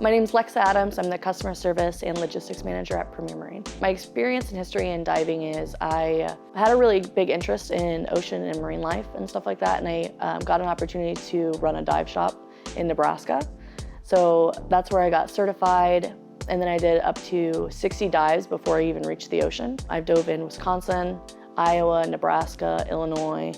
My name's Lexa Adams. I'm the Customer Service and Logistics Manager at Premier Marine. My experience and history in diving is I had a really big interest in ocean and marine life and stuff like that, and I got an opportunity to run a dive shop in Nebraska. So that's where I got certified, and then I did up to 60 dives before I even reached the ocean. I've dove in Wisconsin, Iowa, Nebraska, Illinois,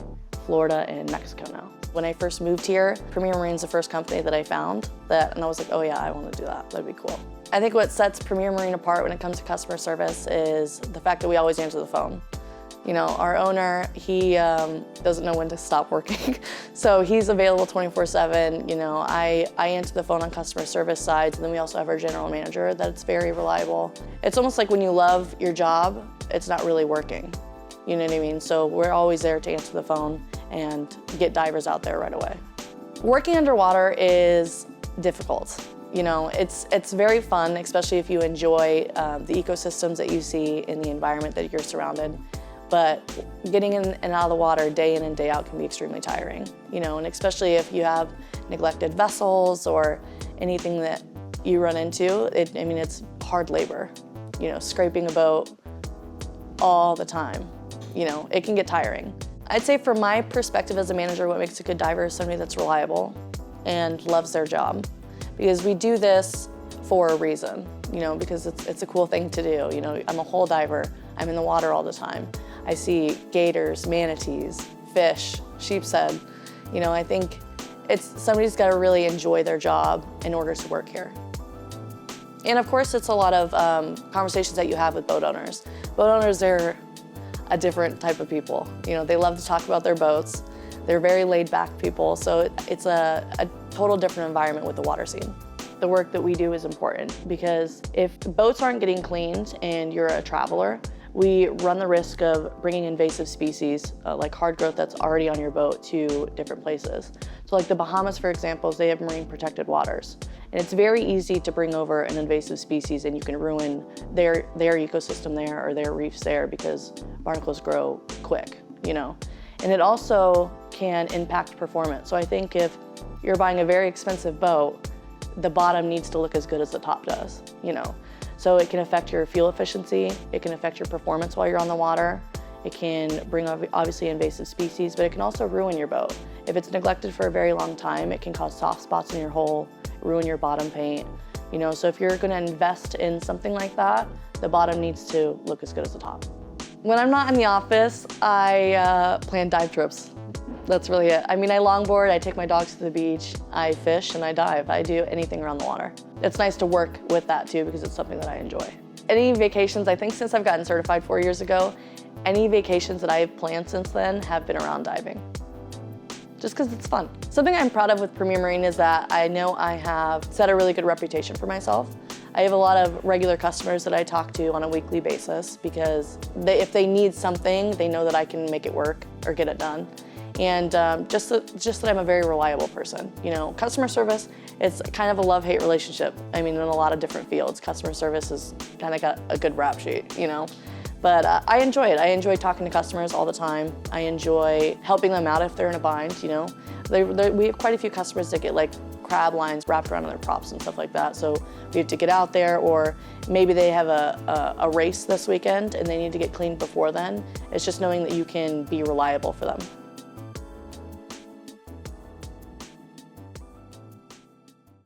Florida, and Mexico now. When I first moved here, Premier Marine's the first company that I found and I was like, oh yeah, I want to do that. That'd be cool. I think what sets Premier Marine apart when it comes to customer service is the fact that we always answer the phone. You know, our owner, he doesn't know when to stop working. So he's available 24/7. You know, I answer the phone on customer service sides, and then we also have our general manager that's very reliable. It's almost like when you love your job, it's not really working. You know what I mean? So we're always there to answer the phone and get divers out there right away. Working underwater is difficult. You know, it's very fun, especially if you enjoy the ecosystems that you see in the environment that you're surrounded. But getting in and out of the water day in and day out can be extremely tiring. You know, and especially if you have neglected vessels or anything that you run into, it's hard labor. You know, scraping a boat all the time. You know, it can get tiring. I'd say from my perspective as a manager, what makes a good diver is somebody that's reliable and loves their job. Because we do this for a reason, you know, because it's a cool thing to do. You know, I'm a whole diver. I'm in the water all the time. I see gators, manatees, fish, sheep's head. You know, I think somebody's got to really enjoy their job in order to work here. And of course, it's a lot of conversations that you have with boat owners. Boat owners, they're a different type of people. You know, they love to talk about their boats. They're very laid back people, so it's a total different environment with the water scene. The work that we do is important because if boats aren't getting cleaned and you're a traveler, we run the risk of bringing invasive species like hard growth that's already on your boat to different places. So like the Bahamas, for example, they have marine protected waters. And it's very easy to bring over an invasive species and you can ruin their ecosystem there or their reefs there because barnacles grow quick, you know. And it also can impact performance. So I think if you're buying a very expensive boat, the bottom needs to look as good as the top does, you know. So it can affect your fuel efficiency, it can affect your performance while you're on the water, it can bring obviously invasive species, but it can also ruin your boat. If it's neglected for a very long time, it can cause soft spots in your hull, ruin your bottom paint. You know, so if you're gonna invest in something like that, the bottom needs to look as good as the top. When I'm not in the office, I plan dive trips. That's really it. I mean, I longboard, I take my dogs to the beach, I fish and I dive. I do anything around the water. It's nice to work with that too because it's something that I enjoy. Any vacations, I think since I've gotten certified 4 years ago, any vacations that I've planned since then have been around diving. Just because it's fun. Something I'm proud of with Premier Marine is that I know I have set a really good reputation for myself. I have a lot of regular customers that I talk to on a weekly basis because if they need something, they know that I can make it work or get it done. And just that I'm a very reliable person. You know, customer service, it's kind of a love-hate relationship. I mean, in a lot of different fields, customer service has kind of got a good rap sheet, you know. But I enjoy it. I enjoy talking to customers all the time. I enjoy helping them out if they're in a bind, you know. We have quite a few customers that get like crab lines wrapped around their props and stuff like that. So we have to get out there, or maybe they have a race this weekend and they need to get cleaned before then. It's just knowing that you can be reliable for them.